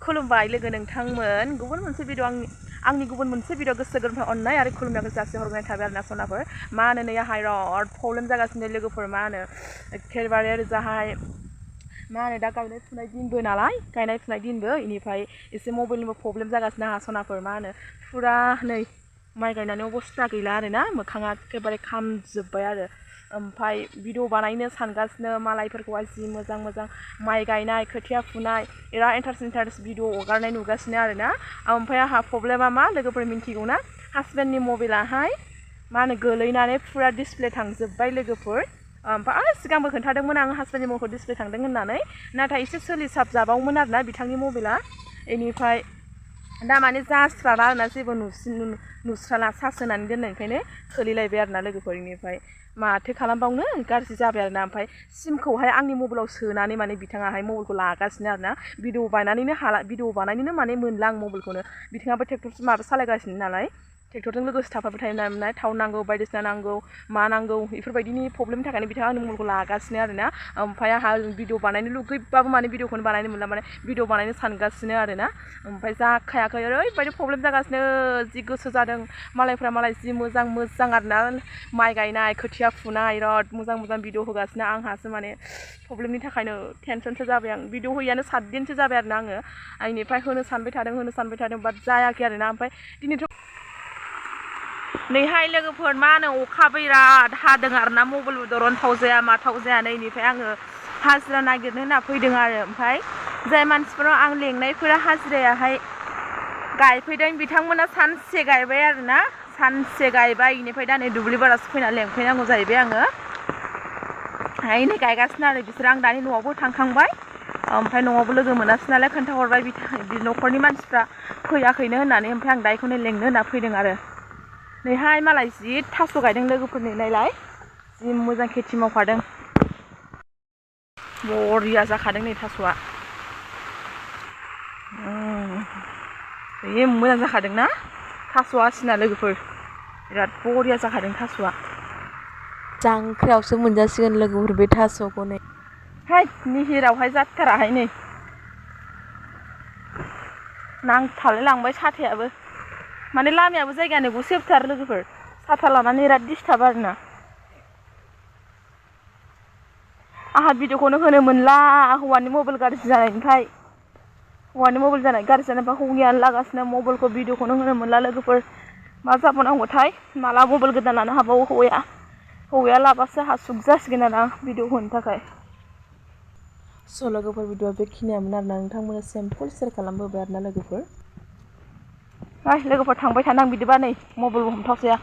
खुलुमबाय लोगो नोंथांमोन गुबुन मोनसे भिडिअ आंनि गुबुन मोनसे भिडिअ गोसो गोरबोनिफ्राय अननाय आरो खुलुमनायखौ जासिहरनाय थाबाय आरोना सनाफोर मा होनो नैयाहाय बिराद प्रब्लेम जागासिनो लोगोफोर मा होनो एखेबारे ओरैजाहाय मा होनो दा गायनाय फुनाय दिनबो नालाय गायनाय फुनाय दिनबो इनिफ्राय एसे मबाइलनिबो प्रब्लेम जागासिनो आंहा सनाफोर मा होनो फुरा नै माइ गायनानै अबस्था गैला आरोना मोखाङा एखेबारे खामजोब्बाय आरो ओमफ्राय भिडिअ बानायनो सानगासिनो मालायफोरखौहाय जि मोजां मोजां माइ गायनाय खोथिया फुनाय बिराद इन्टारेस्ट भिडिअ हगारनाय नुगासिनो आरोना ओमफ्राय आंहा प्रब्लेमा मा लोगोफोर मिन्थिगौ ना हासबेन्डनि मबाइलाहाय मा होनो गोलैनानै फुरा डिसप्ले थांजोब्बाय लोगोफोर ओमफ्राय सिगांबो खोन्थादोंमोन आं हासबेन्डनि मबाइलखौ डिसप्ले थांदों होननानै नाथाय एसे सोलिसाबजाबावोमोन आरोना बिथांनि मबाइला बेनिफ्राय दा माने जास्राला आरोना जेबो नुस्राला सार्ज होनानै दोननायनिफ्रायनो खोलैलायबाय आरोना लोगोफोर इनिफ्राय माथो खालामबावनो गाज्रि जाबाय आरोना ओमफ्राय सिमखौहाय आंनि मबाइलाव सोनानै माने बिथाङाहाय मबाइलखौ लागासिनो आरोना भिडिअ बानायनोनो माने मोनला आं मबाइलखौनो बिथाङाबो ट्रेक्टर सालायगासिनो नालाय ट्रेक्टरजों लोगोसे थाफाबाय थायो नालाय थाव नांगौ बायदिसिना नांगौ मा नांगौ बेफोरबायदिनि प्रब्लेमनि थाखायनो बिथाङा आंनि मबाइलखौ लागासिनो आरोना ओमफ्राय आंहा भिडिअ बानायनो लुगैबाबो माने भिडिअखौनो बानायनो मोनला माने भिडिअ बानायनो सानगासिनो आरोना ओमफ्राय जाखायाखै ओरैबायदि प्रब्लेम जागासिनो जि गोसो जादों मालायफ्रा मालाय जि मोजां आरोना माइ गायनाय खोथिया फुनाय बिराद मोजां भिडिअ होगासिनो आंहासो माने प्रब्लेमनि थाखायनो टेनसनसो जाबाय आं भिडिअ होयैयानो 7 दिनसो जाबाय आरोना आङो आंनिफ्राय होनो सानबाय थादों बाट जायाखै आरोना ओमफ्राय दिनैथ' नैहाय लोगोफोर मा होनो अखा बिराद हादों आरोना मबाइलबो दरनथाव जाया माथाव जाया नै इनिफ्राय आङो हाजिरा नागिरनो होनना फैदों आरो ओमफ्राय जाय मानसिफोराव आं लेंनायफोरा हाजिरायाहाय गायफैदों बिथांमोना सानसे गायबाय आरोना सानसे गायबाय इनिफ्राय दा नै दुब्लि बारासो फैनानै लेंफैनांगौ जाहैबाय आङो नै गायगासिनो आरो बिसोर आं दानि न'आवबो थांखांबाय ओमफ्राय न'आवबो लोगो मोनासै नालाय खोन्थाहरबाय न'खरनि मानसिफ्रा फैयाखैनो होननानै ओमफ्राय आं दाइखौनो लेंनो होनना फैदों आरो नैहाय मालाय जि थास' गायदों लोगोफोरनि नायलाय जि मोजां खेथि मावखादों बरिया जाखादों नै थास'आ जि मोजां जाखादों ना थास' आसिना लोगोफोर बिराद बरिया जाखादों थास'आ जांख्रायावसो मोनजासिगोन लोगोफोर बे थास'खौ नै हाय निहिरावहाय जाथाराहाय नै नांथालाय लांबाय साथायाबो माने लामायाबो जायगायानो गुसेबथार लोगोफोर साथा लानानै बिराद डिस्टार्ब आरोना आंहा भिडिअखौनो होनो मोनला हौवानि मबाइल गाज्रि जानायनिफ्राय हौवायानो लागासिनो मबाइलखौ भिडिअखौनो होनो मोनला लोगोफोर मा जाबावनांगौथाय माला मबाइल गोदान लानो हाबावो हौवाया लाबासो हासुग जासिगोन आरो भिडिअ होनो थाखाय स' लोगोफोर भिडिअआ बेखिनियामोन आरोना नोंथांमोना सिम्पोल सेयार खालामबोबाय आरोना लोगोफोर थांबाय थानो आं बिदिबा नै मबाइलबो हमथावसैया